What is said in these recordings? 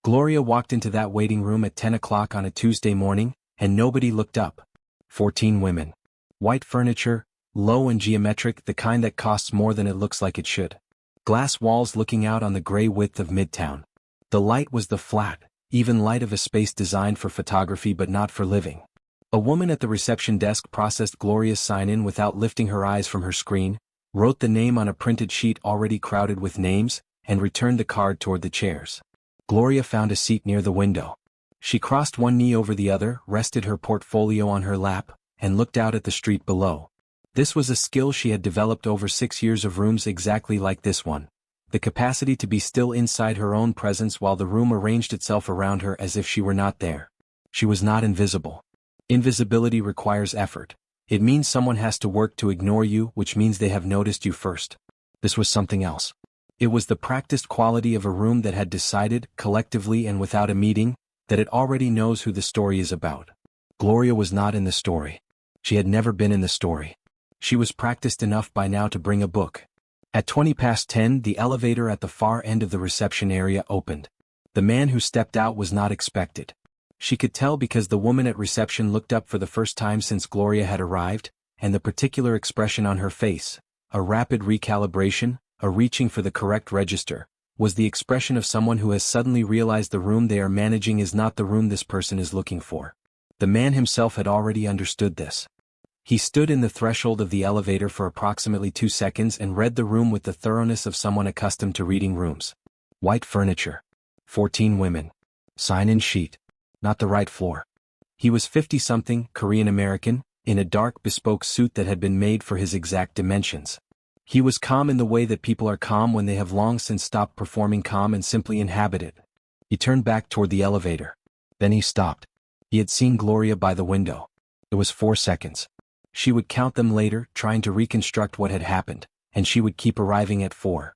Gloria walked into that waiting room at 10 o'clock on a Tuesday morning, and nobody looked up. 14 women. White furniture, low and geometric, the kind that costs more than it looks like it should. Glass walls looking out on the gray width of Midtown. The light was the flat, even light of a space designed for photography but not for living. A woman at the reception desk processed Gloria's sign-in without lifting her eyes from her screen, wrote the name on a printed sheet already crowded with names, and returned the card toward the chairs. Gloria found a seat near the window. She crossed one knee over the other, rested her portfolio on her lap, and looked out at the street below. This was a skill she had developed over 6 years of rooms exactly like this one. The capacity to be still inside her own presence while the room arranged itself around her as if she were not there. She was not invisible. Invisibility requires effort. It means someone has to work to ignore you, which means they have noticed you first. This was something else. It was the practiced quality of a room that had decided, collectively and without a meeting, that it already knows who the story is about. Gloria was not in the story. She had never been in the story. She was practiced enough by now to bring a book. At 10:20, the elevator at the far end of the reception area opened. The man who stepped out was not expected. She could tell because the woman at reception looked up for the first time since Gloria had arrived, and the particular expression on her face, a rapid recalibration, a reaching for the correct register, was the expression of someone who has suddenly realized the room they are managing is not the room this person is looking for. The man himself had already understood this. He stood in the threshold of the elevator for approximately 2 seconds and read the room with the thoroughness of someone accustomed to reading rooms. White furniture. 14 women. Sign-in sheet. Not the right floor. He was 50-something, Korean-American, in a dark bespoke suit that had been made for his exact dimensions. He was calm in the way that people are calm when they have long since stopped performing calm and simply inhabit it. He turned back toward the elevator. Then he stopped. He had seen Gloria by the window. It was 4 seconds. She would count them later, trying to reconstruct what had happened, and she would keep arriving at 4.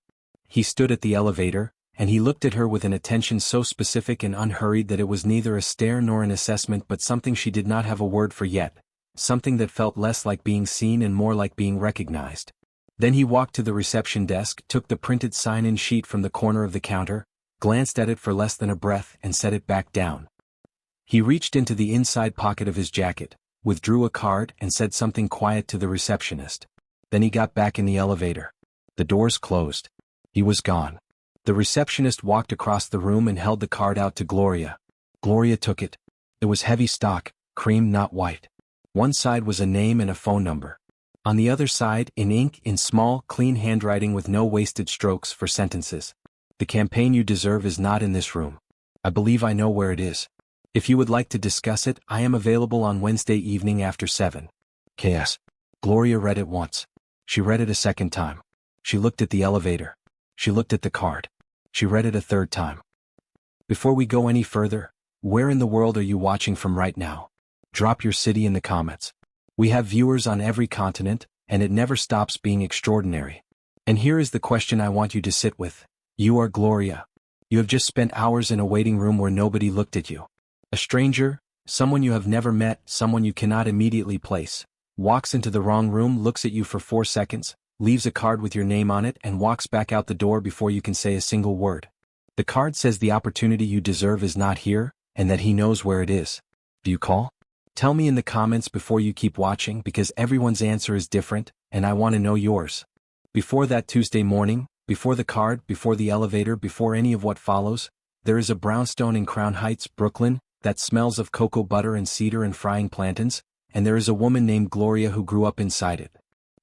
He stood at the elevator, and he looked at her with an attention so specific and unhurried that it was neither a stare nor an assessment but something she did not have a word for yet, something that felt less like being seen and more like being recognized. Then he walked to the reception desk, took the printed sign-in sheet from the corner of the counter, glanced at it for less than a breath and set it back down. He reached into the inside pocket of his jacket, withdrew a card and said something quiet to the receptionist. Then he got back in the elevator. The doors closed. He was gone. The receptionist walked across the room and held the card out to Gloria. Gloria took it. It was heavy stock, cream not white. One side was a name and a phone number. On the other side, in ink, in small, clean handwriting with no wasted strokes for sentences. The campaign you deserve is not in this room. I believe I know where it is. If you would like to discuss it, I am available on Wednesday evening after 7. K.S. Gloria read it once. She read it a second time. She looked at the elevator. She looked at the card. She read it a third time. Before we go any further, where in the world are you watching from right now? Drop your city in the comments. We have viewers on every continent, and it never stops being extraordinary. And here is the question I want you to sit with. You are Gloria. You have just spent hours in a waiting room where nobody looked at you. A stranger, someone you have never met, someone you cannot immediately place, walks into the wrong room, looks at you for 4 seconds, leaves a card with your name on it and walks back out the door before you can say a single word. The card says the opportunity you deserve is not here, and that he knows where it is. Do you call? Tell me in the comments before you keep watching because everyone's answer is different, and I want to know yours. Before that Tuesday morning, before the card, before the elevator, before any of what follows, there is a brownstone in Crown Heights, Brooklyn, that smells of cocoa butter and cedar and frying plantains, and there is a woman named Gloria who grew up inside it.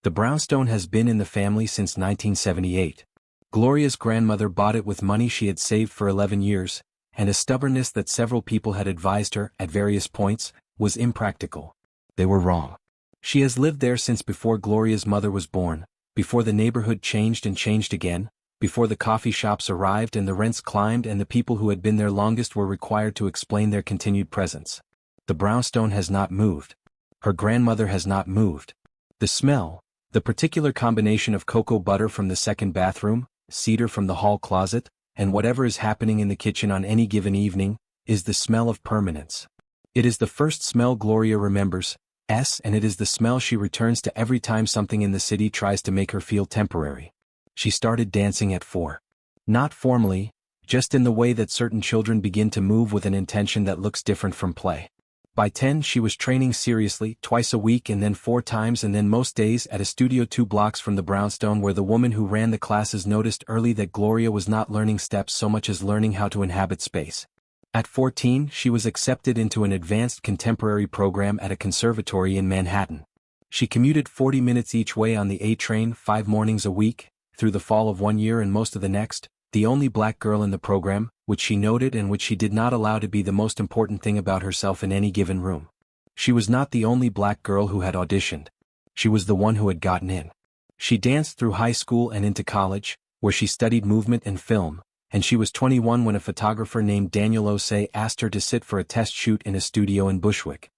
The brownstone has been in the family since 1978. Gloria's grandmother bought it with money she had saved for 11 years, and a stubbornness that several people had advised her, at various points, was impractical. They were wrong. She has lived there since before Gloria's mother was born, before the neighborhood changed and changed again, before the coffee shops arrived and the rents climbed and the people who had been there longest were required to explain their continued presence. The brownstone has not moved. Her grandmother has not moved. The smell, the particular combination of cocoa butter from the second bathroom, cedar from the hall closet, and whatever is happening in the kitchen on any given evening, is the smell of permanence. It is the first smell Gloria remembers, and it is the smell she returns to every time something in the city tries to make her feel temporary. She started dancing at 4. Not formally, just in the way that certain children begin to move with an intention that looks different from play. By 10 she was training seriously, twice a week and then 4 times and then most days at a studio 2 blocks from the brownstone, where the woman who ran the classes noticed early that Gloria was not learning steps so much as learning how to inhabit space. At 14 she was accepted into an advanced contemporary program at a conservatory in Manhattan. She commuted 40 minutes each way on the A train 5 mornings a week, through the fall of one year and most of the next, the only black girl in the program, which she noted and which she did not allow to be the most important thing about herself in any given room. She was not the only black girl who had auditioned. She was the one who had gotten in. She danced through high school and into college, where she studied movement and film, and she was 21 when a photographer named Daniel Osei asked her to sit for a test shoot in a studio in Bushwick.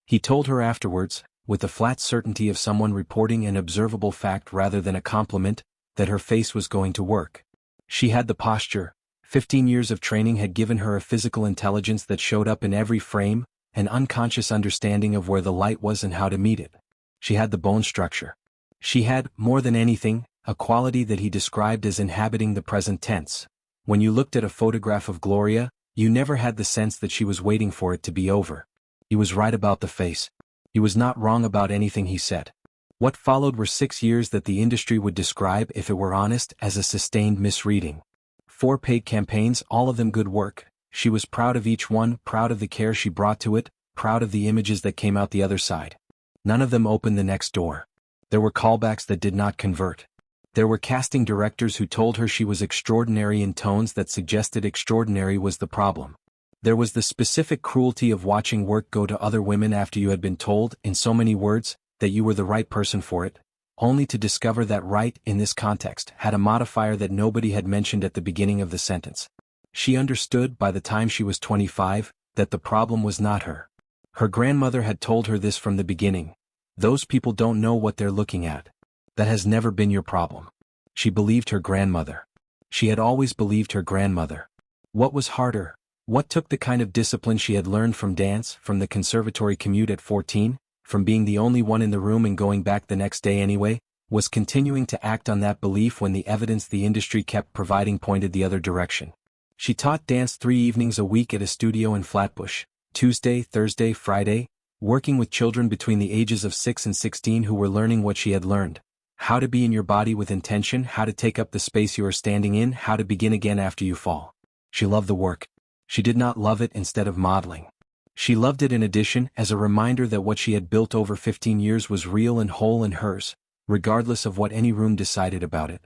He told her afterwards, with the flat certainty of someone reporting an observable fact rather than a compliment, that her face was going to work. She had the posture. 15 years of training had given her a physical intelligence that showed up in every frame, an unconscious understanding of where the light was and how to meet it. She had the bone structure. She had, more than anything, a quality that he described as inhabiting the present tense. When you looked at a photograph of Gloria, you never had the sense that she was waiting for it to be over. He was right about the face. He was not wrong about anything he said. What followed were 6 years that the industry would describe, if it were honest, as a sustained misreading. 4 paid campaigns, all of them good work. She was proud of each one, proud of the care she brought to it, proud of the images that came out the other side. None of them opened the next door. There were callbacks that did not convert. There were casting directors who told her she was extraordinary in tones that suggested extraordinary was the problem. There was the specific cruelty of watching work go to other women after you had been told, in so many words, that you were the right person for it, only to discover that right, in this context, had a modifier that nobody had mentioned at the beginning of the sentence. She understood, by the time she was 25, that the problem was not her. Her grandmother had told her this from the beginning. Those people don't know what they're looking at. That has never been your problem. She believed her grandmother. She had always believed her grandmother. What was harder? What took the kind of discipline she had learned from dance, from the conservatory commute at 14, from being the only one in the room and going back the next day anyway, was continuing to act on that belief when the evidence the industry kept providing pointed the other direction. She taught dance 3 evenings a week at a studio in Flatbush, Tuesday, Thursday, Friday, working with children between the ages of 6 and 16 who were learning what she had learned. How to be in your body with intention, how to take up the space you are standing in, how to begin again after you fall. She loved the work. She did not love it instead of modeling. She loved it in addition as a reminder that what she had built over 15 years was real and whole and hers, regardless of what any room decided about it.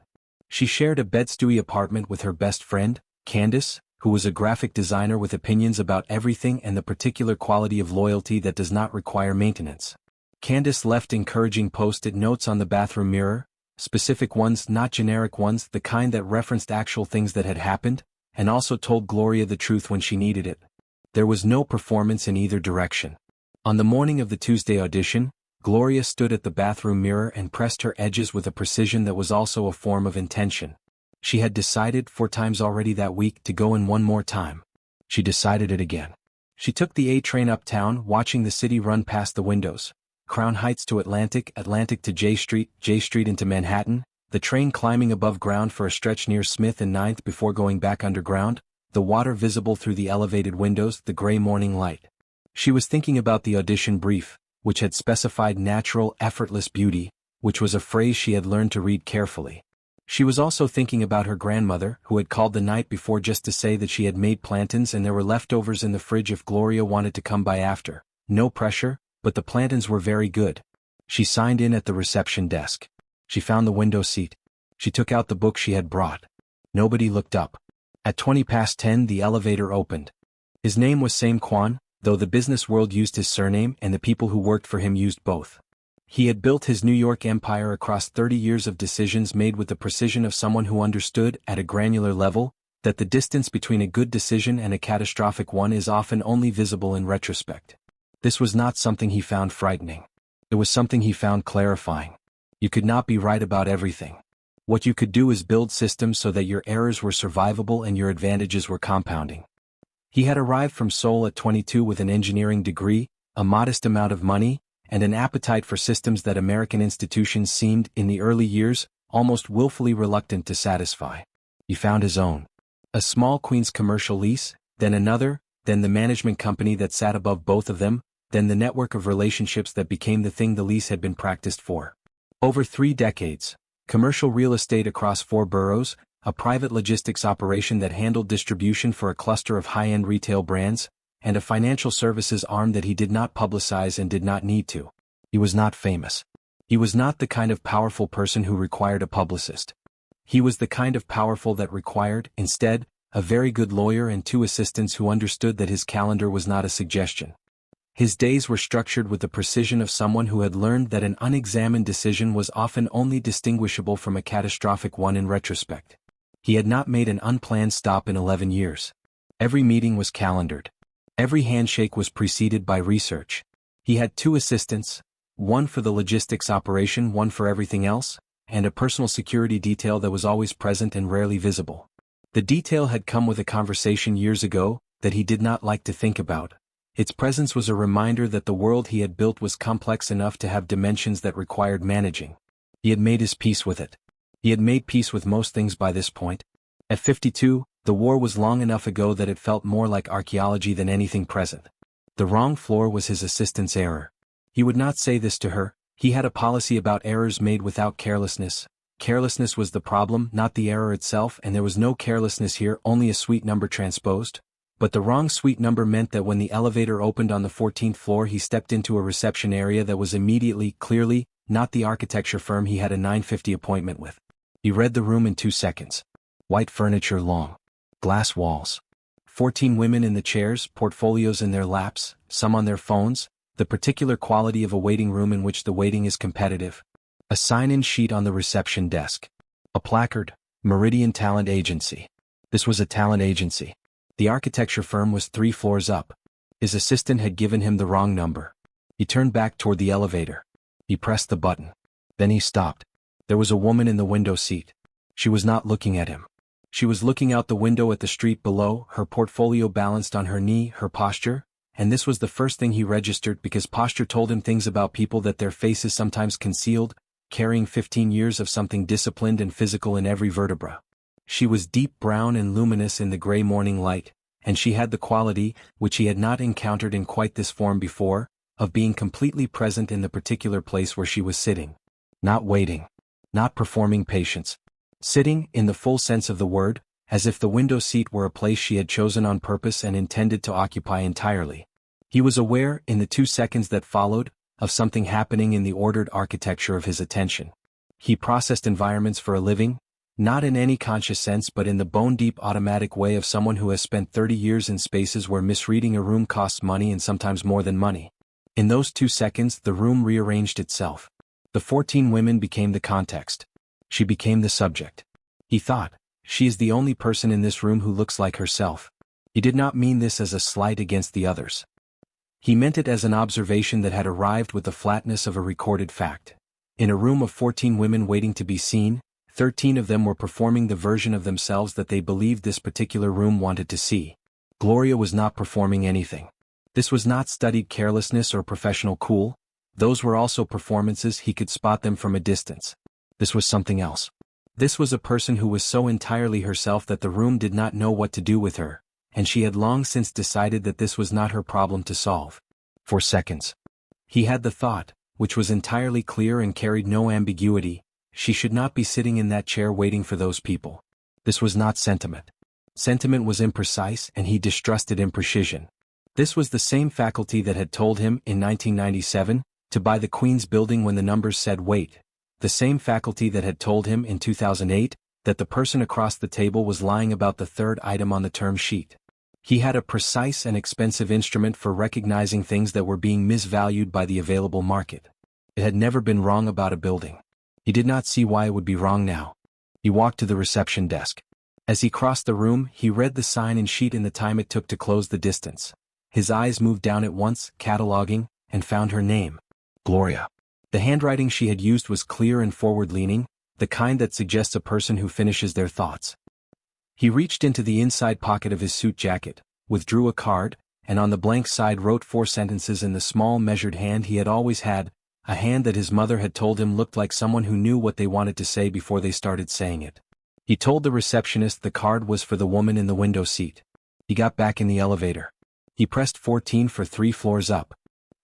She shared a bed-stuy apartment with her best friend, Candace, who was a graphic designer with opinions about everything and the particular quality of loyalty that does not require maintenance. Candace left encouraging post-it notes on the bathroom mirror, specific ones, not generic ones, the kind that referenced actual things that had happened, and also told Gloria the truth when she needed it. There was no performance in either direction. On the morning of the Tuesday audition, Gloria stood at the bathroom mirror and pressed her edges with a precision that was also a form of intention. She had decided 4 times already that week to go in one more time. She decided it again. She took the A train uptown, watching the city run past the windows. Crown Heights to Atlantic, Atlantic to J Street into Manhattan, the train climbing above ground for a stretch near Smith and 9th before going back underground, the water visible through the elevated windows, the gray morning light. She was thinking about the audition brief, which had specified natural, effortless beauty, which was a phrase she had learned to read carefully. She was also thinking about her grandmother, who had called the night before just to say that she had made plantains and there were leftovers in the fridge if Gloria wanted to come by after. No pressure, but the plantains were very good. She signed in at the reception desk. She found the window seat. She took out the book she had brought. Nobody looked up. At 10:20 the elevator opened. His name was Sam Kwan, though the business world used his surname and the people who worked for him used both. He had built his New York empire across 30 years of decisions made with the precision of someone who understood, at a granular level, that the distance between a good decision and a catastrophic one is often only visible in retrospect. This was not something he found frightening. It was something he found clarifying. You could not be right about everything. What you could do is build systems so that your errors were survivable and your advantages were compounding. He had arrived from Seoul at 22 with an engineering degree, a modest amount of money, and an appetite for systems that American institutions seemed, in the early years, almost willfully reluctant to satisfy. He found his own. A small Queens commercial lease, then another, then the management company that sat above both of them, then the network of relationships that became the thing the lease had been practiced for. Over 3 decades, commercial real estate across 4 boroughs, a private logistics operation that handled distribution for a cluster of high-end retail brands, and a financial services arm that he did not publicize and did not need to. He was not famous. He was not the kind of powerful person who required a publicist. He was the kind of powerful that required, instead, a very good lawyer and 2 assistants who understood that his calendar was not a suggestion. His days were structured with the precision of someone who had learned that an unexamined decision was often only distinguishable from a catastrophic one in retrospect. He had not made an unplanned stop in 11 years. Every meeting was calendared. Every handshake was preceded by research. He had 2 assistants, one for the logistics operation, one for everything else, and a personal security detail that was always present and rarely visible. The detail had come with a conversation years ago that he did not like to think about. Its presence was a reminder that the world he had built was complex enough to have dimensions that required managing. He had made his peace with it. He had made peace with most things by this point. At 52, the war was long enough ago that it felt more like archaeology than anything present. The wrong floor was his assistant's error. He would not say this to her. He had a policy about errors made without carelessness. Carelessness was the problem, not the error itself, and there was no carelessness here, only a suite number transposed. But the wrong suite number meant that when the elevator opened on the 14th floor he stepped into a reception area that was immediately, clearly, not the architecture firm he had a 9:50 appointment with. He read the room in 2 seconds. White furniture, long glass walls. 14 women in the chairs, portfolios in their laps, some on their phones, the particular quality of a waiting room in which the waiting is competitive. A sign-in sheet on the reception desk. A placard, Meridian Talent Agency. This was a talent agency. The architecture firm was 3 floors up. His assistant had given him the wrong number. He turned back toward the elevator. He pressed the button. Then he stopped. There was a woman in the window seat. She was not looking at him. She was looking out the window at the street below, her portfolio balanced on her knee, her posture, and this was the first thing he registered because posture told him things about people that their faces sometimes concealed, carrying 15 years of something disciplined and physical in every vertebra. She was deep brown and luminous in the gray morning light, and she had the quality, which he had not encountered in quite this form before, of being completely present in the particular place where she was sitting. Not waiting. Not performing patience. Sitting, in the full sense of the word, as if the window seat were a place she had chosen on purpose and intended to occupy entirely. He was aware, in the 2 seconds that followed, of something happening in the ordered architecture of his attention. He processed environments for a living, not in any conscious sense but in the bone-deep automatic way of someone who has spent 30 years in spaces where misreading a room costs money and sometimes more than money. In those 2 seconds the room rearranged itself. The 14 women became the context. She became the subject. He thought, she is the only person in this room who looks like herself. He did not mean this as a slight against the others. He meant it as an observation that had arrived with the flatness of a recorded fact. In a room of 14 women waiting to be seen, 13 of them were performing the version of themselves that they believed this particular room wanted to see. Gloria was not performing anything. This was not studied carelessness or professional cool. Those were also performances, he could spot them from a distance. This was something else. This was a person who was so entirely herself that the room did not know what to do with her, and she had long since decided that this was not her problem to solve. For seconds. He had the thought, which was entirely clear and carried no ambiguity, she should not be sitting in that chair waiting for those people. This was not sentiment. Sentiment was imprecise and he distrusted imprecision. This was the same faculty that had told him, in 1997, to buy the Queen's building when the numbers said wait. The same faculty that had told him, in 2008, that the person across the table was lying about the 3rd item on the term sheet. He had a precise and expensive instrument for recognizing things that were being misvalued by the available market. It had never been wrong about a building. He did not see why it would be wrong now. He walked to the reception desk. As he crossed the room, he read the sign-in sheet in the time it took to close the distance. His eyes moved down at once, cataloging, and found her name. Gloria. The handwriting she had used was clear and forward-leaning, the kind that suggests a person who finishes their thoughts. He reached into the inside pocket of his suit jacket, withdrew a card, and on the blank side wrote 4 sentences in the small measured hand he had always had, a hand that his mother had told him looked like someone who knew what they wanted to say before they started saying it. He told the receptionist the card was for the woman in the window seat. He got back in the elevator. He pressed 14 for 3 floors up.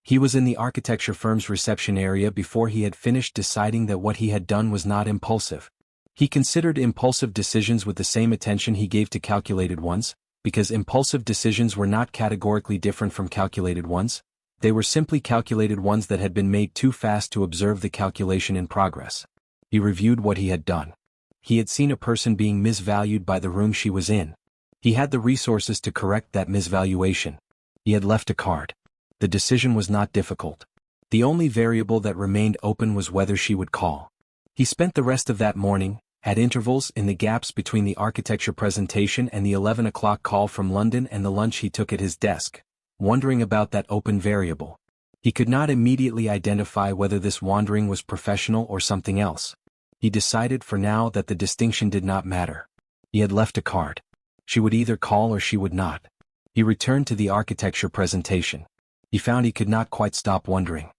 He was in the architecture firm's reception area before he had finished deciding that what he had done was not impulsive. He considered impulsive decisions with the same attention he gave to calculated ones, because impulsive decisions were not categorically different from calculated ones. They were simply calculated ones that had been made too fast to observe the calculation in progress. He reviewed what he had done. He had seen a person being misvalued by the room she was in. He had the resources to correct that misvaluation. He had left a card. The decision was not difficult. The only variable that remained open was whether she would call. He spent the rest of that morning, at intervals in the gaps between the architecture presentation and the 11 o'clock call from London and the lunch he took at his desk, wondering about that open variable. He could not immediately identify whether this wandering was professional or something else. He decided for now that the distinction did not matter. He had left a card. She would either call or she would not. He returned to the architecture presentation. He found he could not quite stop wondering.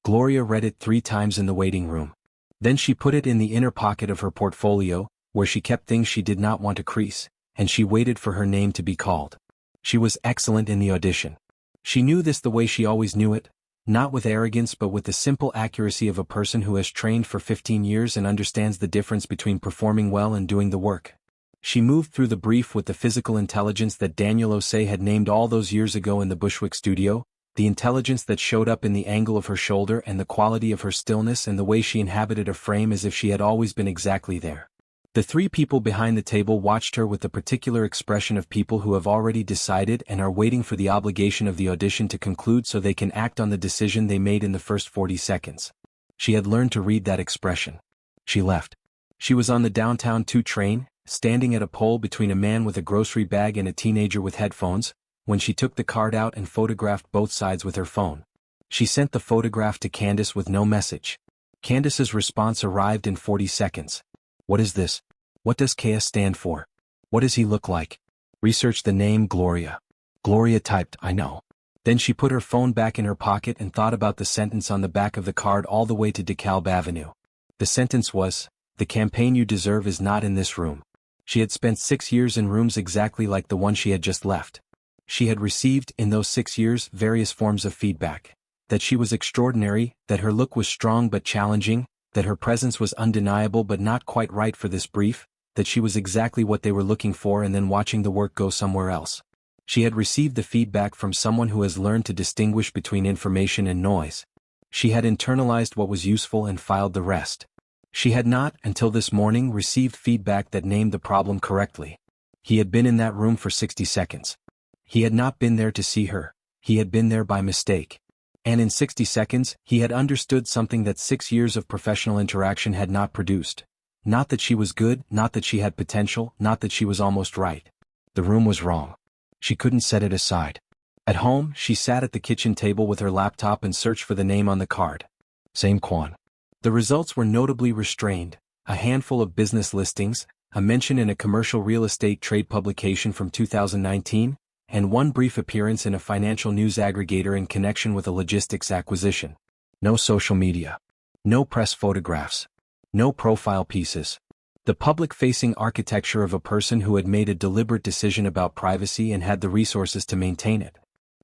Gloria read it 3 times in the waiting room. Then she put it in the inner pocket of her portfolio, where she kept things she did not want to crease, and she waited for her name to be called. She was excellent in the audition. She knew this the way she always knew it, not with arrogance but with the simple accuracy of a person who has trained for 15 years and understands the difference between performing well and doing the work. She moved through the brief with the physical intelligence that Daniel Osei had named all those years ago in the Bushwick studio, the intelligence that showed up in the angle of her shoulder and the quality of her stillness and the way she inhabited a frame as if she had always been exactly there. The 3 people behind the table watched her with the particular expression of people who have already decided and are waiting for the obligation of the audition to conclude so they can act on the decision they made in the first 40 seconds. She had learned to read that expression. She left. She was on the downtown 2 train, standing at a pole between a man with a grocery bag and a teenager with headphones, when she took the card out and photographed both sides with her phone. She sent the photograph to Candace with no message. Candace's response arrived in 40 seconds. What is this? What does KS stand for? What does he look like? Research the name Gloria. Gloria typed, I know. Then she put her phone back in her pocket and thought about the sentence on the back of the card all the way to DeKalb Avenue. The sentence was, the campaign you deserve is not in this room. She had spent 6 years in rooms exactly like the one she had just left. She had received, in those 6 years, various forms of feedback. That she was extraordinary, that her look was strong but challenging, that her presence was undeniable but not quite right for this brief, that she was exactly what they were looking for and then watching the work go somewhere else. She had received the feedback from someone who has learned to distinguish between information and noise. She had internalized what was useful and filed the rest. She had not, until this morning, received feedback that named the problem correctly. He had been in that room for 60 seconds. He had not been there to see her. He had been there by mistake. And in 60 seconds, he had understood something that 6 years of professional interaction had not produced. Not that she was good, not that she had potential, not that she was almost right. The room was wrong. She couldn't set it aside. At home, she sat at the kitchen table with her laptop and searched for the name on the card. Same Kwan. The results were notably restrained, a handful of business listings, a mention in a commercial real estate trade publication from 2019, and 1 brief appearance in a financial news aggregator in connection with a logistics acquisition. No social media. No press photographs. No profile pieces. The public-facing architecture of a person who had made a deliberate decision about privacy and had the resources to maintain it.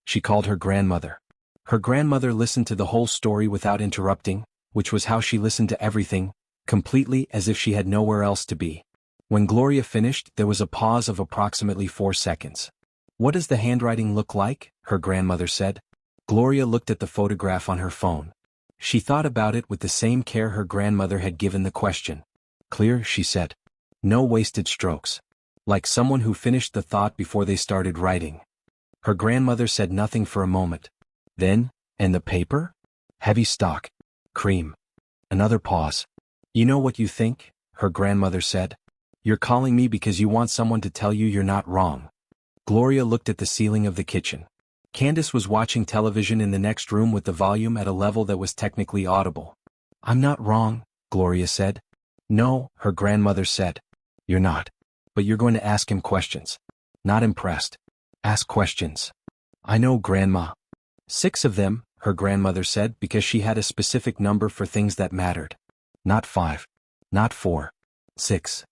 She called her grandmother. Her grandmother listened to the whole story without interrupting, which was how she listened to everything, completely as if she had nowhere else to be. When Gloria finished, there was a pause of approximately 4 seconds. What does the handwriting look like? Her grandmother said. Gloria looked at the photograph on her phone. She thought about it with the same care her grandmother had given the question. Clear, she said. No wasted strokes. Like someone who finished the thought before they started writing. Her grandmother said nothing for a moment. Then, and the paper? Heavy stock. Cream. Another pause. You know what you think? Her grandmother said. You're calling me because you want someone to tell you you're not wrong. Gloria looked at the ceiling of the kitchen. Candace was watching television in the next room with the volume at a level that was technically audible. I'm not wrong, Gloria said. No, her grandmother said. You're not. But you're going to ask him questions. Not impressed. Ask questions. I know, Grandma. 6 of them, her grandmother said, because she had a specific number for things that mattered. Not 5. Not 4. 6.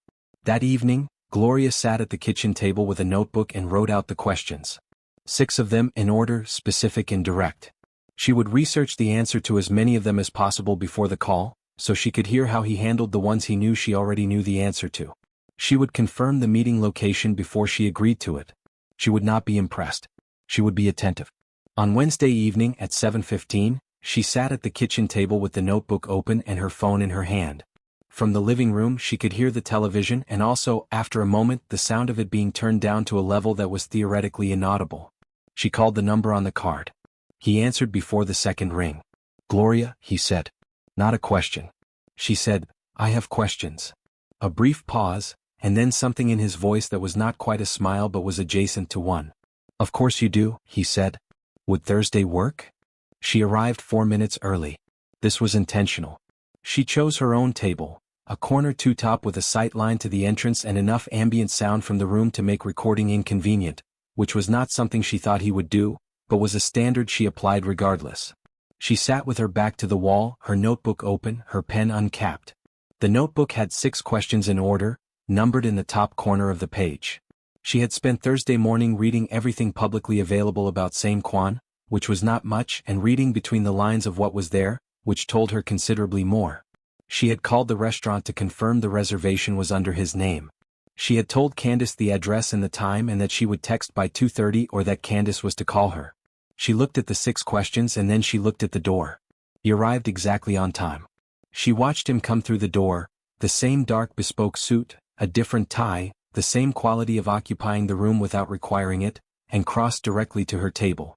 That evening, Gloria sat at the kitchen table with a notebook and wrote out the questions. 6 of them in order, specific and direct. She would research the answer to as many of them as possible before the call, so she could hear how he handled the ones he knew she already knew the answer to. She would confirm the meeting location before she agreed to it. She would not be impressed. She would be attentive. On Wednesday evening at 7:15, she sat at the kitchen table with the notebook open and her phone in her hand. From the living room she could hear the television and also, after a moment, the sound of it being turned down to a level that was theoretically inaudible. She called the number on the card. He answered before the second ring. "Gloria," he said. "Not a question." She said, "I have questions." A brief pause, and then something in his voice that was not quite a smile but was adjacent to one. "Of course you do," he said. "Would Thursday work?" She arrived 4 minutes early. This was intentional. She chose her own table, a corner two-top with a sight line to the entrance and enough ambient sound from the room to make recording inconvenient, which was not something she thought he would do, but was a standard she applied regardless. She sat with her back to the wall, her notebook open, her pen uncapped. The notebook had 6 questions in order, numbered in the top corner of the page. She had spent Thursday morning reading everything publicly available about Same Quan, which was not much, and reading between the lines of what was there, which told her considerably more. She had called the restaurant to confirm the reservation was under his name. She had told Candace the address and the time and that she would text by 2:30 or that Candace was to call her. She looked at the 6 questions and then she looked at the door. He arrived exactly on time. She watched him come through the door, the same dark bespoke suit, a different tie, the same quality of occupying the room without requiring it, and crossed directly to her table.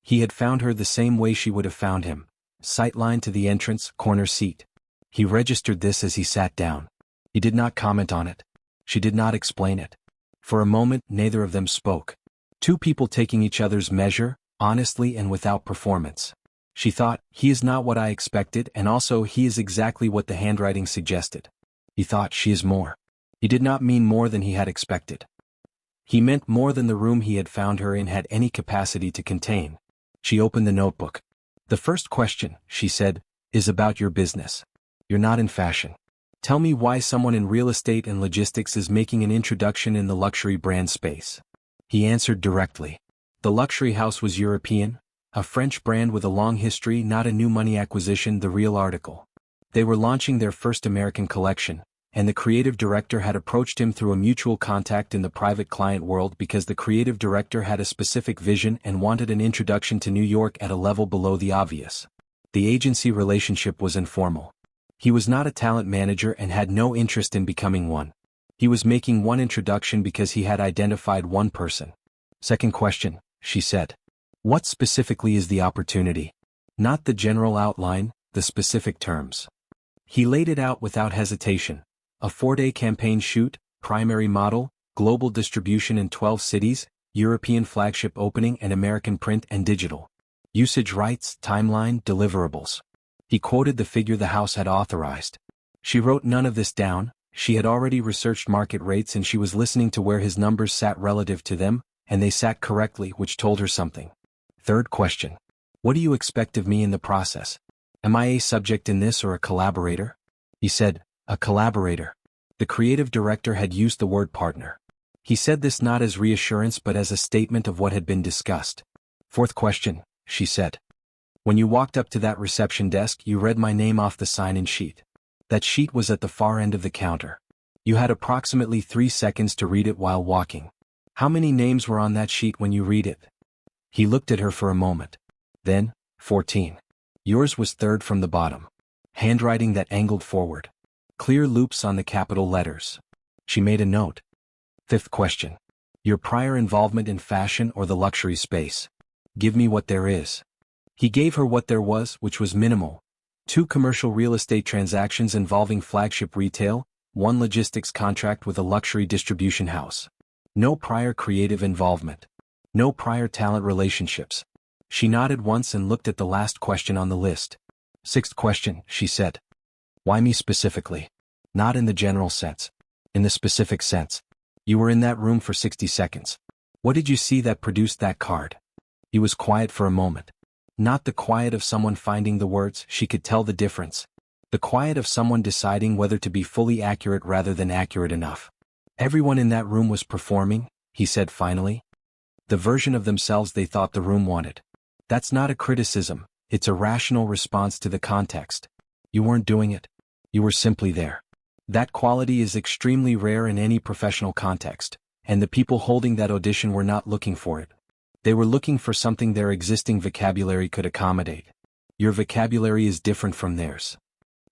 He had found her the same way she would have found him, sightline to the entrance, corner seat. He registered this as he sat down. He did not comment on it. She did not explain it. For a moment, neither of them spoke. 2 people taking each other's measure, honestly and without performance. She thought, he is not what I expected, and also he is exactly what the handwriting suggested. He thought, she is more. He did not mean more than he had expected. He meant more than the room he had found her in had any capacity to contain. She opened the notebook. "The first question," she said, "is about your business. You're not in fashion. Tell me why someone in real estate and logistics is making an introduction in the luxury brand space." He answered directly. The luxury house was European, a French brand with a long history, not a new money acquisition. The real article. They were launching their first American collection, and the creative director had approached him through a mutual contact in the private client world because the creative director had a specific vision and wanted an introduction to New York at a level below the obvious. The agency relationship was informal. He was not a talent manager and had no interest in becoming one. He was making one introduction because he had identified one person. "Second question," she said. "What specifically is the opportunity? Not the general outline, the specific terms." He laid it out without hesitation. A 4-day campaign shoot, primary model, global distribution in 12 cities, European flagship opening and American print and digital. Usage rights, timeline, deliverables. He quoted the figure the house had authorized. She wrote none of this down. She had already researched market rates and she was listening to where his numbers sat relative to them, and they sat correctly, which told her something. Third question. "What do you expect of me in the process? Am I a subject in this or a collaborator?" He said, "A collaborator." The creative director had used the word partner. He said this not as reassurance but as a statement of what had been discussed. "Fourth question," she said. "When you walked up to that reception desk, you read my name off the sign-in sheet. That sheet was at the far end of the counter. You had approximately 3 seconds to read it while walking. How many names were on that sheet when you read it?" He looked at her for a moment. Then, 14. Yours was third from the bottom. Handwriting that angled forward. Clear loops on the capital letters. She made a note. Fifth question. Your prior involvement in fashion or the luxury space. Give me what there is. He gave her what there was, which was minimal. 2 commercial real estate transactions involving flagship retail, 1 logistics contract with a luxury distribution house. No prior creative involvement. No prior talent relationships. She nodded once and looked at the last question on the list. Sixth question, she said. Why me specifically? Not in the general sense. In the specific sense. You were in that room for 60 seconds. What did you see that produced that card? He was quiet for a moment. Not the quiet of someone finding the words, she could tell the difference. The quiet of someone deciding whether to be fully accurate rather than accurate enough. Everyone in that room was performing, he said finally. The version of themselves they thought the room wanted. That's not a criticism, it's a rational response to the context. You weren't doing it. You were simply there. That quality is extremely rare in any professional context, and the people holding that audition were not looking for it. They were looking for something their existing vocabulary could accommodate. Your vocabulary is different from theirs.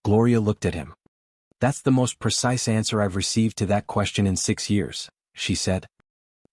Gloria looked at him. That's the most precise answer I've received to that question in 6 years, she said.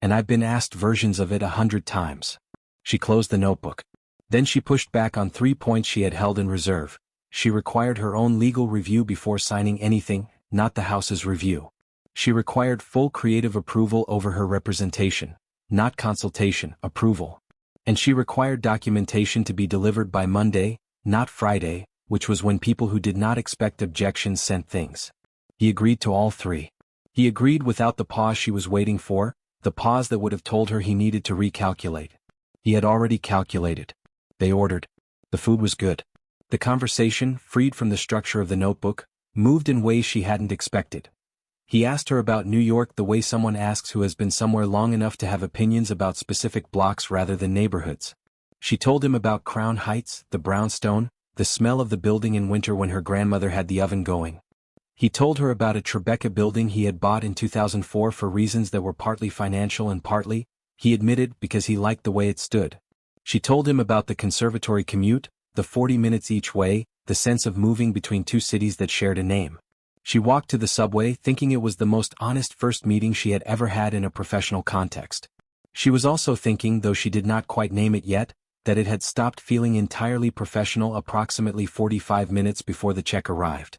And I've been asked versions of it 100 times. She closed the notebook. Then she pushed back on 3 points she had held in reserve. She required her own legal review before signing anything, not the House's review. She required full creative approval over her representation, not consultation, approval. And she required documentation to be delivered by Monday, not Friday, which was when people who did not expect objections sent things. He agreed to all 3. He agreed without the pause she was waiting for, the pause that would have told her he needed to recalculate. He had already calculated. They ordered. The food was good. The conversation, freed from the structure of the notebook, moved in ways she hadn't expected. He asked her about New York the way someone asks who has been somewhere long enough to have opinions about specific blocks rather than neighborhoods. She told him about Crown Heights, the brownstone, the smell of the building in winter when her grandmother had the oven going. He told her about a Tribeca building he had bought in 2004 for reasons that were partly financial and partly, he admitted, because he liked the way it stood. She told him about the conservatory commute, the 40 minutes each way, the sense of moving between 2 cities that shared a name. She walked to the subway thinking it was the most honest first meeting she had ever had in a professional context. She was also thinking, though she did not quite name it yet, that it had stopped feeling entirely professional approximately 45 minutes before the check arrived.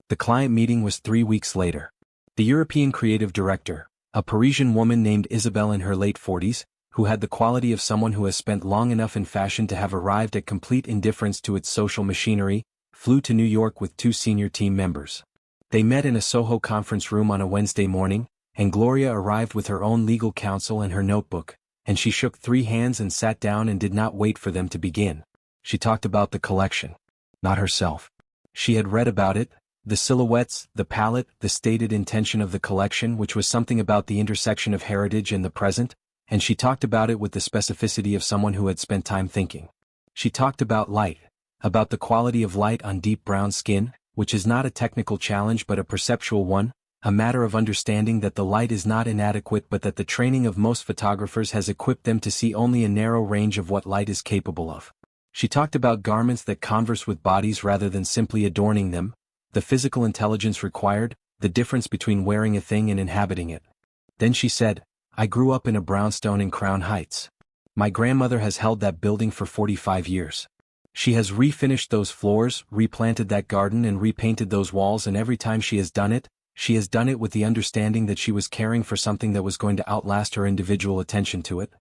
The client meeting was 3 weeks later. The European creative director, a Parisian woman named Isabelle in her late 40s, who had the quality of someone who has spent long enough in fashion to have arrived at complete indifference to its social machinery, flew to New York with 2 senior team members. They met in a Soho conference room on a Wednesday morning, and Gloria arrived with her own legal counsel and her notebook, and she shook 3 hands and sat down and did not wait for them to begin. She talked about the collection. Not herself. She had read about it, the silhouettes, the palette, the stated intention of the collection, which was something about the intersection of heritage and the present, and she talked about it with the specificity of someone who had spent time thinking. She talked about light, about the quality of light on deep brown skin, which is not a technical challenge but a perceptual one, a matter of understanding that the light is not inadequate but that the training of most photographers has equipped them to see only a narrow range of what light is capable of. She talked about garments that converse with bodies rather than simply adorning them, the physical intelligence required, the difference between wearing a thing and inhabiting it. Then she said, I grew up in a brownstone in Crown Heights. My grandmother has held that building for 45 years. She has refinished those floors, replanted that garden and repainted those walls, and every time she has done it with the understanding that she was caring for something that was going to outlast her individual attention to it.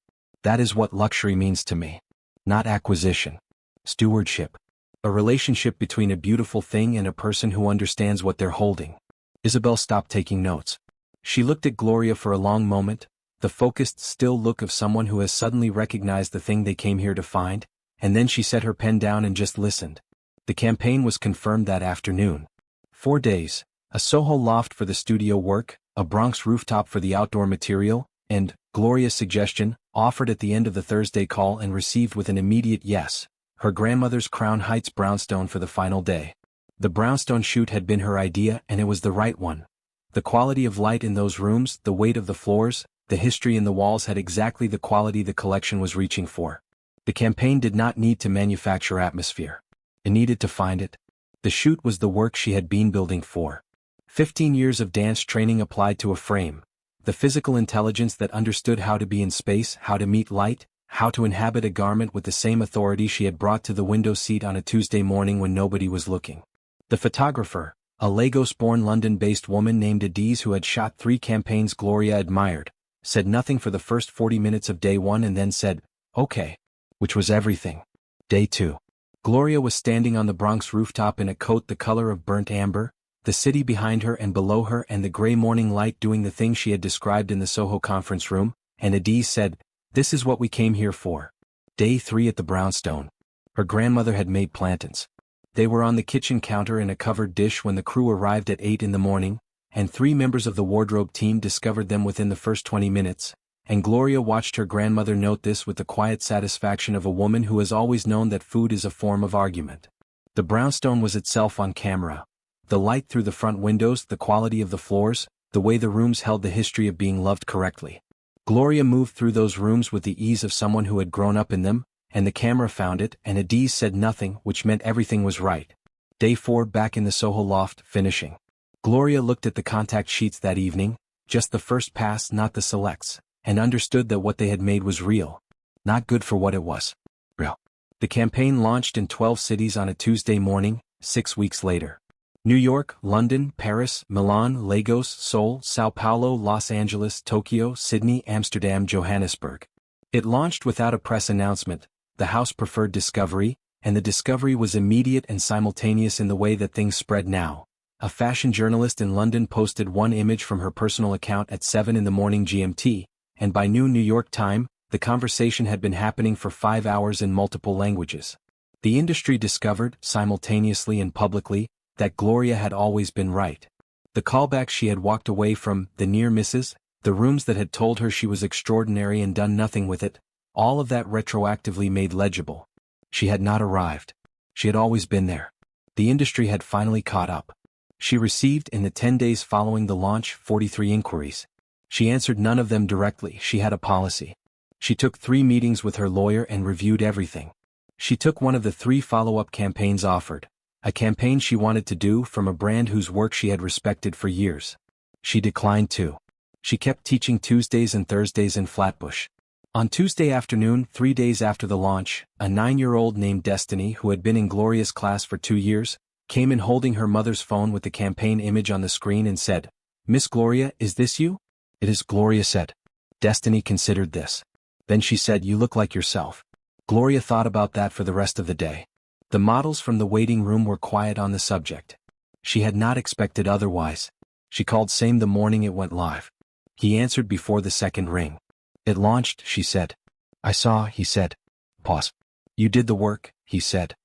That is what luxury means to me. Not acquisition. Stewardship. A relationship between a beautiful thing and a person who understands what they're holding. Isabelle stopped taking notes. She looked at Gloria for a long moment, the focused, still look of someone who has suddenly recognized the thing they came here to find, and then she set her pen down and just listened. The campaign was confirmed that afternoon. 4 days. A Soho loft for the studio work, a Bronx rooftop for the outdoor material, and, Gloria's suggestion, offered at the end of the Thursday call and received with an immediate yes, her grandmother's Crown Heights brownstone for the final day. The brownstone shoot had been her idea and it was the right one. The quality of light in those rooms, the weight of the floors, the history in the walls had exactly the quality the collection was reaching for. The campaign did not need to manufacture atmosphere. It needed to find it. The shoot was the work she had been building for. 15 years of dance training applied to a frame. The physical intelligence that understood how to be in space, how to meet light, how to inhabit a garment with the same authority she had brought to the window seat on a Tuesday morning when nobody was looking. The photographer, a Lagos-born London-based woman named Adiz who had shot 3 campaigns Gloria admired, said nothing for the first 40 minutes of day 1 and then said, okay, which was everything. Day 2. Gloria was standing on the Bronx rooftop in a coat the color of burnt amber, the city behind her and below her and the gray morning light doing the thing she had described in the Soho conference room, and Adiz said, this is what we came here for. Day 3 at the brownstone. Her grandmother had made plantains. They were on the kitchen counter in a covered dish when the crew arrived at 8 in the morning, and 3 members of the wardrobe team discovered them within the first 20 minutes, and Gloria watched her grandmother note this with the quiet satisfaction of a woman who has always known that food is a form of argument. The brownstone was itself on camera. The light through the front windows, the quality of the floors, the way the rooms held the history of being loved correctly. Gloria moved through those rooms with the ease of someone who had grown up in them, and the camera found it, and Adiz said nothing, which meant everything was right. Day 4 back in the Soho loft, finishing. Gloria looked at the contact sheets that evening, just the first pass, not the selects, and understood that what they had made was real. Not good for what it was. Real. The campaign launched in 12 cities on a Tuesday morning, 6 weeks later. New York, London, Paris, Milan, Lagos, Seoul, Sao Paulo, Los Angeles, Tokyo, Sydney, Amsterdam, Johannesburg. It launched without a press announcement. The house preferred discovery, and the discovery was immediate and simultaneous in the way that things spread now. A fashion journalist in London posted one image from her personal account at 7 in the morning GMT, and by noon New York time, the conversation had been happening for 5 hours in multiple languages. The industry discovered, simultaneously and publicly, that Gloria had always been right. The callbacks she had walked away from, the near misses, the rooms that had told her she was extraordinary and done nothing with it, all of that retroactively made legible. She had not arrived. She had always been there. The industry had finally caught up. She received, in the 10 days following the launch, 43 inquiries. She answered none of them directly. She had a policy. She took 3 meetings with her lawyer and reviewed everything. She took one of the 3 follow-up campaigns offered. A campaign she wanted to do from a brand whose work she had respected for years. She declined too. She kept teaching Tuesdays and Thursdays in Flatbush. On Tuesday afternoon, 3 days after the launch, a 9-year-old named Destiny, who had been in Gloria's class for 2 years, came in holding her mother's phone with the campaign image on the screen and said, "Miss Gloria, is this you?" "It is," Gloria said. Destiny considered this. Then she said, "You look like yourself." Gloria thought about that for the rest of the day. The models from the waiting room were quiet on the subject. She had not expected otherwise. She called same the morning it went live. He answered before the second ring. "It launched," she said. "I saw," he said. Pause. "You did the work," he said.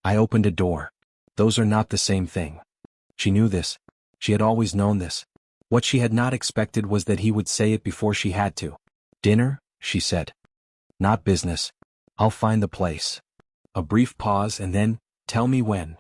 "I opened a door. Those are not the same thing." She knew this. She had always known this. What she had not expected was that he would say it before she had to. "Dinner?" she said. "Not business. I'll find the place." A brief pause and then, "Tell me when."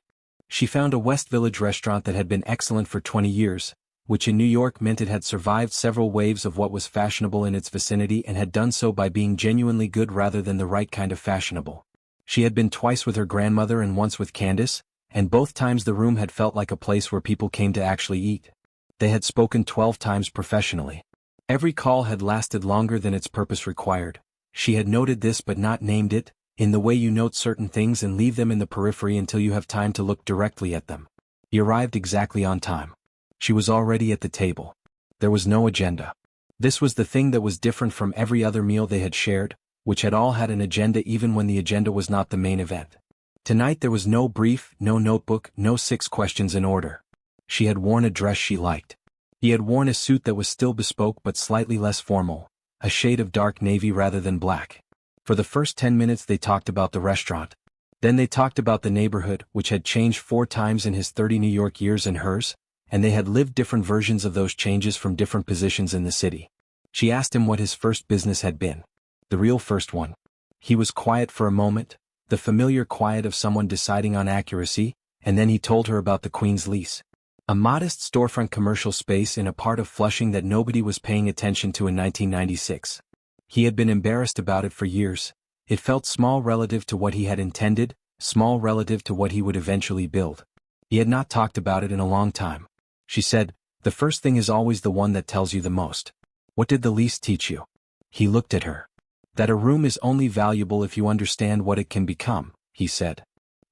She found a West Village restaurant that had been excellent for 20 years, which in New York meant it had survived several waves of what was fashionable in its vicinity and had done so by being genuinely good rather than the right kind of fashionable. She had been twice with her grandmother and once with Candace, and both times the room had felt like a place where people came to actually eat. They had spoken 12 times professionally. Every call had lasted longer than its purpose required. She had noted this but not named it, in the way you note certain things and leave them in the periphery until you have time to look directly at them. He arrived exactly on time. She was already at the table. There was no agenda. This was the thing that was different from every other meal they had shared, which had all had an agenda even when the agenda was not the main event. Tonight there was no brief, no notebook, no 6 questions in order. She had worn a dress she liked. He had worn a suit that was still bespoke but slightly less formal, a shade of dark navy rather than black. For the first 10 minutes they talked about the restaurant. Then they talked about the neighborhood, which had changed 4 times in his 30 New York years and hers, and they had lived different versions of those changes from different positions in the city. She asked him what his first business had been. The real first one. He was quiet for a moment, the familiar quiet of someone deciding on accuracy, and then he told her about the Queen's lease. A modest storefront commercial space in a part of Flushing that nobody was paying attention to in 1996. He had been embarrassed about it for years. It felt small relative to what he had intended, small relative to what he would eventually build. He had not talked about it in a long time. She said, "The first thing is always the one that tells you the most." "What did the lease teach you?" He looked at her. "That a room is only valuable if you understand what it can become," he said.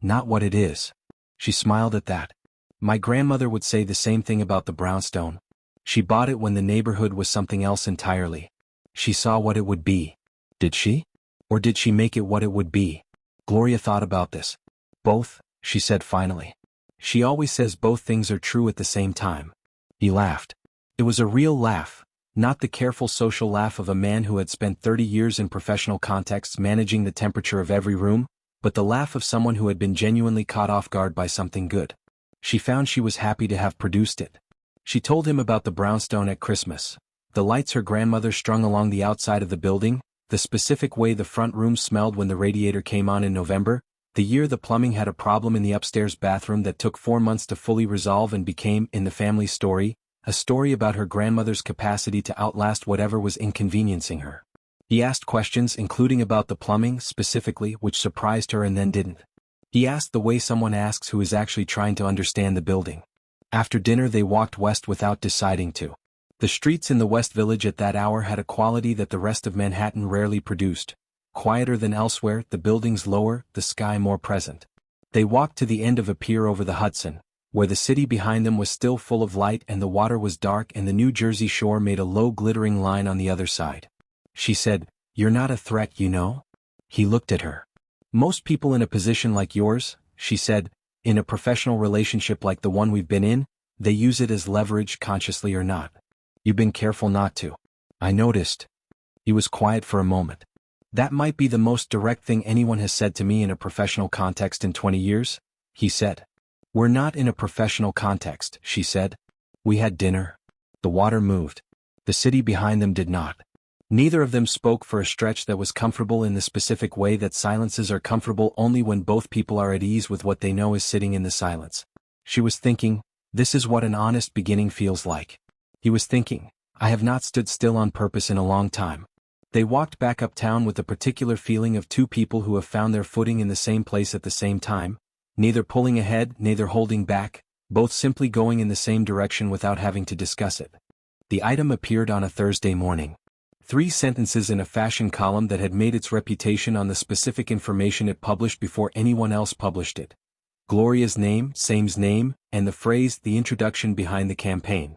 "Not what it is." She smiled at that. "My grandmother would say the same thing about the brownstone. She bought it when the neighborhood was something else entirely. She saw what it would be." Did she? Or did she make it what it would be? Gloria thought about this. "Both," she said finally. "She always says both things are true at the same time." He laughed. It was a real laugh, not the careful social laugh of a man who had spent 30 years in professional contexts managing the temperature of every room, but the laugh of someone who had been genuinely caught off guard by something good. She found she was happy to have produced it. She told him about the brownstone at Christmas, the lights her grandmother strung along the outside of the building, the specific way the front room smelled when the radiator came on in November, the year the plumbing had a problem in the upstairs bathroom that took 4 months to fully resolve and became, in the family story, a story about her grandmother's capacity to outlast whatever was inconveniencing her. He asked questions including about the plumbing specifically, which surprised her and then didn't. He asked the way someone asks who is actually trying to understand the building. After dinner they walked west without deciding to. The streets in the West Village at that hour had a quality that the rest of Manhattan rarely produced. Quieter than elsewhere, the buildings lower, the sky more present. They walked to the end of a pier over the Hudson, where the city behind them was still full of light and the water was dark and the New Jersey shore made a low glittering line on the other side. She said, "You're not a threat, you know?" He looked at her. "Most people in a position like yours," she said, "in a professional relationship like the one we've been in, they use it as leverage consciously or not. You've been careful not to. I noticed." He was quiet for a moment. "That might be the most direct thing anyone has said to me in a professional context in 20 years, he said. "We're not in a professional context," she said. "We had dinner." The water moved. The city behind them did not. Neither of them spoke for a stretch that was comfortable in the specific way that silences are comfortable only when both people are at ease with what they know is sitting in the silence. She was thinking, this is what an honest beginning feels like. He was thinking, I have not stood still on purpose in a long time. They walked back uptown with the particular feeling of two people who have found their footing in the same place at the same time, neither pulling ahead, neither holding back, both simply going in the same direction without having to discuss it. The item appeared on a Thursday morning. 3 sentences in a fashion column that had made its reputation on the specific information it published before anyone else published it. Gloria's name, Same's name, and the phrase, the introduction behind the campaign.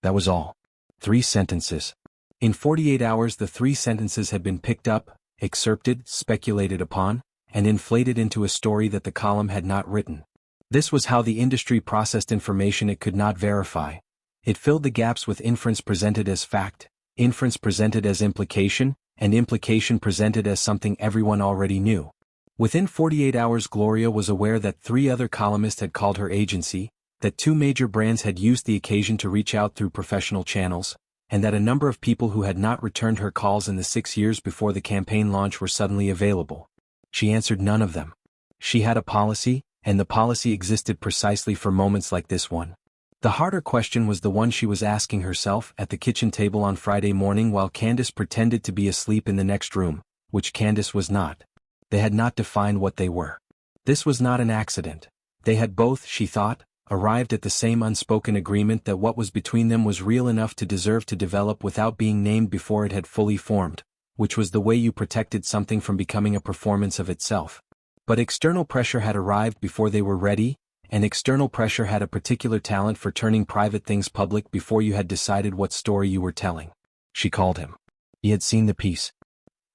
That was all. 3 sentences. In 48 hours the 3 sentences had been picked up, excerpted, speculated upon, and inflated into a story that the column had not written. This was how the industry processed information it could not verify. It filled the gaps with inference presented as fact, inference presented as implication, and implication presented as something everyone already knew. Within 48 hours Gloria was aware that 3 other columnists had called her agency, that 2 major brands had used the occasion to reach out through professional channels, and that a number of people who had not returned her calls in the 6 years before the campaign launch were suddenly available. She answered none of them. She had a policy, and the policy existed precisely for moments like this one. The harder question was the one she was asking herself at the kitchen table on Friday morning while Candace pretended to be asleep in the next room, which Candace was not. They had not defined what they were. This was not an accident. They had both, she thought, arrived at the same unspoken agreement that what was between them was real enough to deserve to develop without being named before it had fully formed, which was the way you protected something from becoming a performance of itself. But external pressure had arrived before they were ready, and external pressure had a particular talent for turning private things public before you had decided what story you were telling. She called him. He had seen the piece.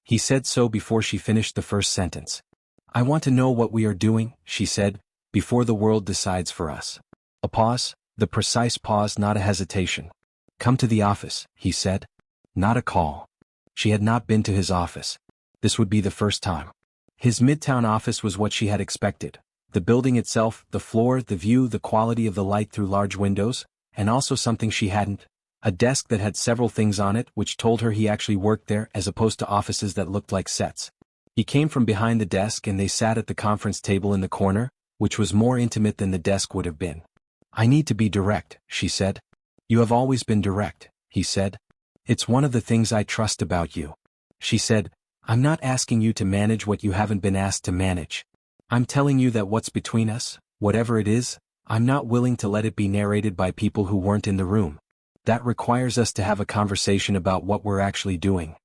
He said so before she finished the first sentence. "I want to know what we are doing," she said, "before the world decides for us." A pause, the precise pause, not a hesitation. "Come to the office," he said. Not a call. She had not been to his office. This would be the first time. His Midtown office was what she had expected. The building itself, the floor, the view, the quality of the light through large windows, and also something she hadn't. A desk that had several things on it which told her he actually worked there as opposed to offices that looked like sets. He came from behind the desk and they sat at the conference table in the corner, which was more intimate than the desk would have been. "I need to be direct," she said. "You have always been direct," he said. "It's one of the things I trust about you." She said, "I'm not asking you to manage what you haven't been asked to manage. I'm telling you that what's between us, whatever it is, I'm not willing to let it be narrated by people who weren't in the room. That requires us to have a conversation about what we're actually doing."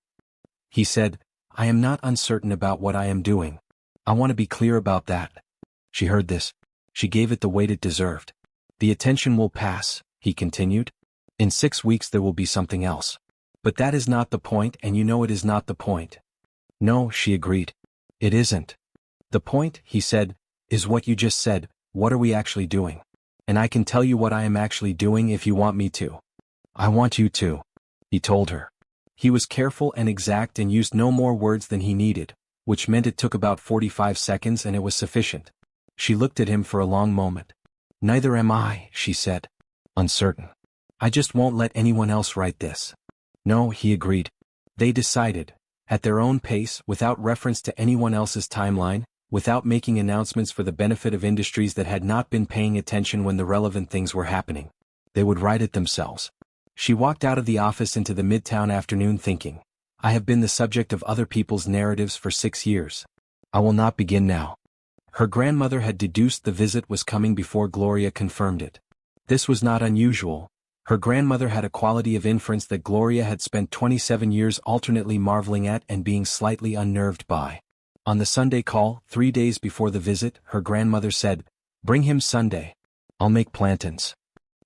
He said, "I am not uncertain about what I am doing. I want to be clear about that." She heard this. She gave it the weight it deserved. "The attention will pass," he continued. "In 6 weeks there will be something else. But that is not the point, and you know it is not the point." "No," she agreed. "It isn't. The point," he said, "is what you just said, what are we actually doing? And I can tell you what I am actually doing if you want me to." "I want you to," he told her. He was careful and exact and used no more words than he needed, which meant it took about 45 seconds and it was sufficient. She looked at him for a long moment. "Neither am I," she said. "Uncertain." I just won't let anyone else write this. No, he agreed. They decided, at their own pace, without reference to anyone else's timeline, without making announcements for the benefit of industries that had not been paying attention when the relevant things were happening. They would write it themselves. She walked out of the office into the Midtown afternoon thinking, I have been the subject of other people's narratives for 6 years. I will not begin now. Her grandmother had deduced the visit was coming before Gloria confirmed it. This was not unusual. Her grandmother had a quality of inference that Gloria had spent 27 years alternately marveling at and being slightly unnerved by. On the Sunday call, 3 days before the visit, her grandmother said, Bring him Sunday. I'll make plantains.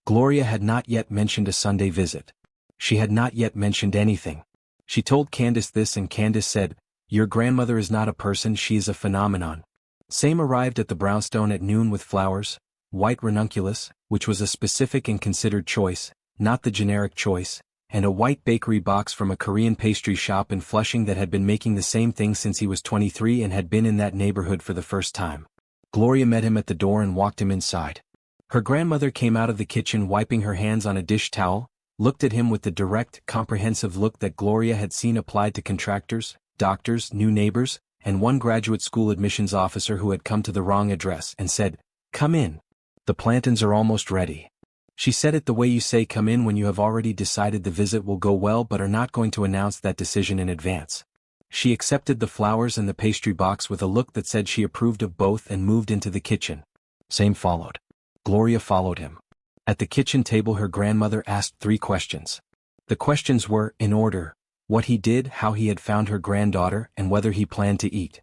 Gloria had not yet mentioned a Sunday visit. She had not yet mentioned anything. She told Candace this and Candace said, Your grandmother is not a person, she is a phenomenon. Same arrived at the brownstone at noon with flowers, white ranunculus, which was a specific and considered choice, not the generic choice, and a white bakery box from a Korean pastry shop in Flushing that had been making the same thing since he was 23 and had been in that neighborhood for the first time. Gloria met him at the door and walked him inside. Her grandmother came out of the kitchen wiping her hands on a dish towel, looked at him with the direct, comprehensive look that Gloria had seen applied to contractors, doctors, new neighbors, and one graduate school admissions officer who had come to the wrong address and said, Come in. The plantains are almost ready. She said it the way you say come in when you have already decided the visit will go well but are not going to announce that decision in advance. She accepted the flowers and the pastry box with a look that said she approved of both and moved into the kitchen. Same followed. Gloria followed him. At the kitchen table her grandmother asked 3 questions. The questions were, in order, what he did, how he had found her granddaughter, and whether he planned to eat.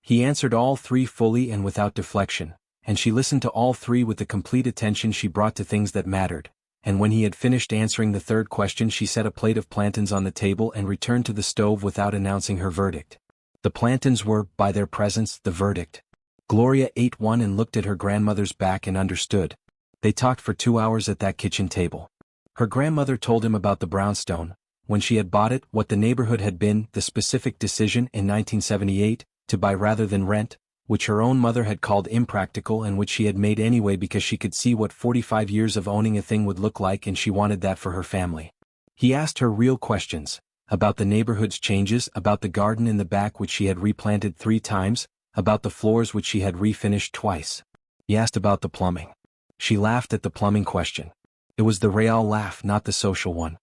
He answered all 3 fully and without deflection, and she listened to all 3 with the complete attention she brought to things that mattered, and when he had finished answering the 3rd question she set a plate of plantains on the table and returned to the stove without announcing her verdict. The plantains were, by their presence, the verdict. Gloria ate one and looked at her grandmother's back and understood. They talked for 2 hours at that kitchen table. Her grandmother told him about the brownstone, when she had bought it, what the neighborhood had been, the specific decision in 1978, to buy rather than rent, which her own mother had called impractical and which she had made anyway because she could see what 45 years of owning a thing would look like and she wanted that for her family. He asked her real questions, about the neighborhood's changes, about the garden in the back which she had replanted 3 times, about the floors which she had refinished twice. He asked about the plumbing. She laughed at the plumbing question. It was the real laugh, not the social one.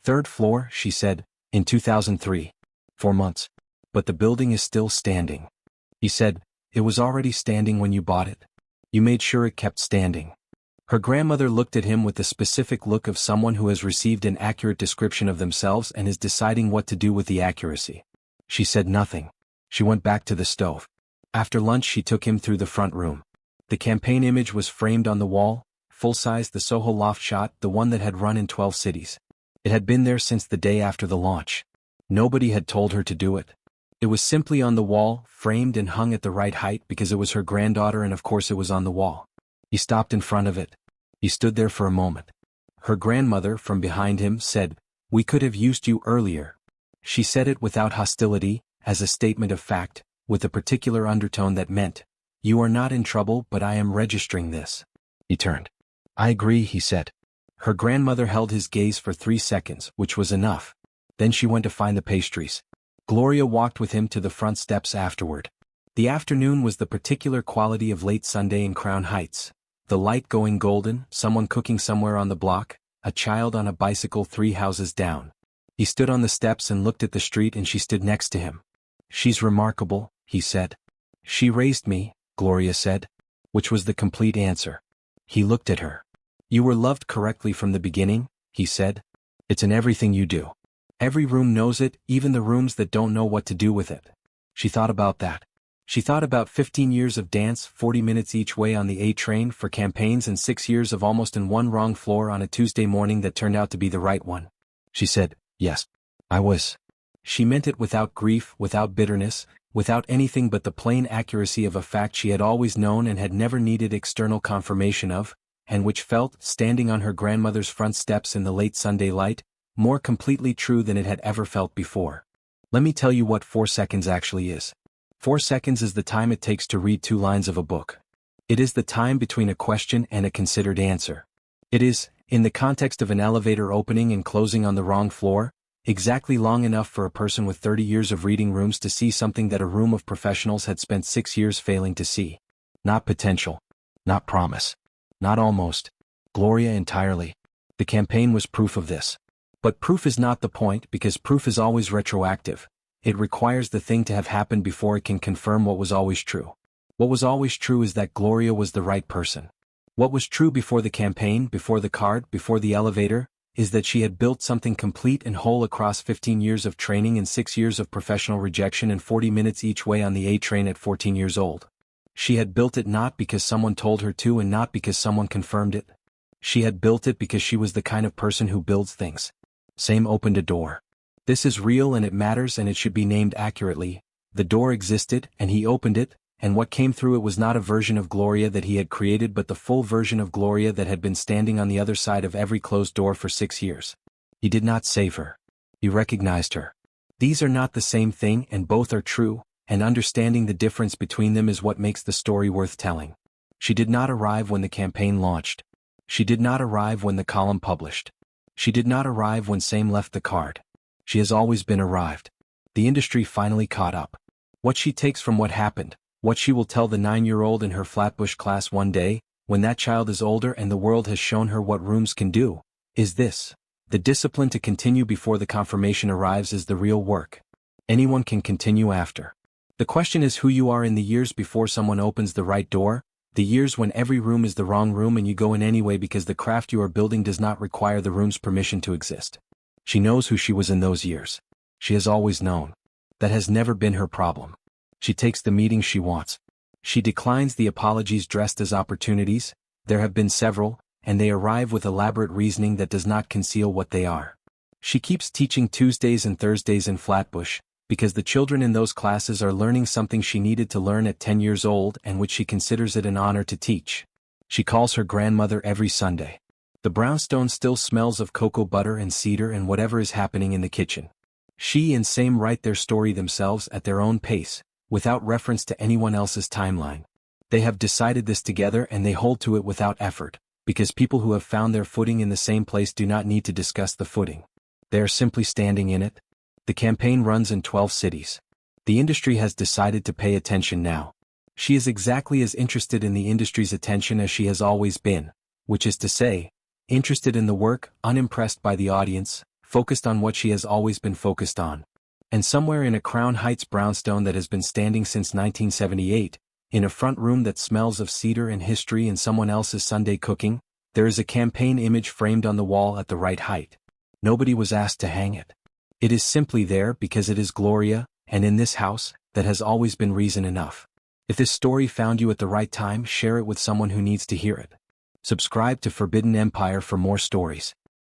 3rd floor, she said, in 2003. 4 months. But the building is still standing. He said, It was already standing when you bought it. You made sure it kept standing. Her grandmother looked at him with the specific look of someone who has received an accurate description of themselves and is deciding what to do with the accuracy. She said nothing. She went back to the stove. After lunch she took him through the front room. The campaign image was framed on the wall, full-size, the Soho loft shot, the one that had run in 12 cities. It had been there since the day after the launch. Nobody had told her to do it. It was simply on the wall, framed and hung at the right height because it was her granddaughter and of course it was on the wall. He stopped in front of it. He stood there for a moment. Her grandmother, from behind him, said, We could have used you earlier. She said it without hostility, as a statement of fact, with a particular undertone that meant, You are not in trouble but I am registering this. He turned. I agree, he said. Her grandmother held his gaze for 3 seconds, which was enough. Then she went to find the pastries. Gloria walked with him to the front steps afterward. The afternoon was the particular quality of late Sunday in Crown Heights. The light going golden, someone cooking somewhere on the block, a child on a bicycle 3 houses down. He stood on the steps and looked at the street and she stood next to him. She's remarkable, he said. She raised me, Gloria said. Which was the complete answer. He looked at her. You were loved correctly from the beginning, he said. It's in everything you do. Every room knows it, even the rooms that don't know what to do with it. She thought about that. She thought about 15 years of dance, 40 minutes each way on the A train for campaigns and 6 years of almost in one wrong floor on a Tuesday morning that turned out to be the right one. She said, Yes. I was. She meant it without grief, without bitterness, without anything but the plain accuracy of a fact she had always known and had never needed external confirmation of, and which felt, standing on her grandmother's front steps in the late Sunday light, more completely true than it had ever felt before. Let me tell you what 4 seconds actually is. 4 seconds is the time it takes to read 2 lines of a book. It is the time between a question and a considered answer. It is, In the context of an elevator opening and closing on the wrong floor, exactly long enough for a person with 30 years of reading rooms to see something that a room of professionals had spent 6 years failing to see. Not potential. Not promise. Not almost. Gloria entirely. The campaign was proof of this. But proof is not the point because proof is always retroactive. It requires the thing to have happened before it can confirm what was always true. What was always true is that Gloria was the right person. What was true before the campaign, before the card, before the elevator, is that she had built something complete and whole across 15 years of training and 6 years of professional rejection and 40 minutes each way on the A train at 14 years old. She had built it not because someone told her to and not because someone confirmed it. She had built it because she was the kind of person who builds things. Same opened a door. This is real and it matters and it should be named accurately. The door existed and he opened it, and what came through it was not a version of Gloria that he had created but the full version of Gloria that had been standing on the other side of every closed door for 6 years. He did not save her. He recognized her. These are not the same thing and both are true, and understanding the difference between them is what makes the story worth telling. She did not arrive when the campaign launched. She did not arrive when the column published. She did not arrive when Same left the card. She has always been arrived. The industry finally caught up. What she takes from what happened, what she will tell the 9-year-old in her Flatbush class one day, when that child is older and the world has shown her what rooms can do, is this. The discipline to continue before the confirmation arrives is the real work. Anyone can continue after. The question is who you are in the years before someone opens the right door, the years when every room is the wrong room and you go in anyway because the craft you are building does not require the room's permission to exist. She knows who she was in those years. She has always known. That has never been her problem. She takes the meetings she wants. She declines the apologies dressed as opportunities. There have been several, and they arrive with elaborate reasoning that does not conceal what they are. She keeps teaching Tuesdays and Thursdays in Flatbush, because the children in those classes are learning something she needed to learn at 10 years old and which she considers it an honor to teach. She calls her grandmother every Sunday. The brownstone still smells of cocoa butter and cedar and whatever is happening in the kitchen. She and Same write their story themselves at their own pace, without reference to anyone else's timeline. They have decided this together and they hold to it without effort, because people who have found their footing in the same place do not need to discuss the footing. They are simply standing in it. The campaign runs in 12 cities. The industry has decided to pay attention now. She is exactly as interested in the industry's attention as she has always been, which is to say, interested in the work, unimpressed by the audience, focused on what she has always been focused on. And somewhere in a Crown Heights brownstone that has been standing since 1978, in a front room that smells of cedar and history and someone else's Sunday cooking, there is a campaign image framed on the wall at the right height. Nobody was asked to hang it. It is simply there because it is Gloria, and in this house, that has always been reason enough. If this story found you at the right time, share it with someone who needs to hear it. Subscribe to Forbidden Empire for more stories.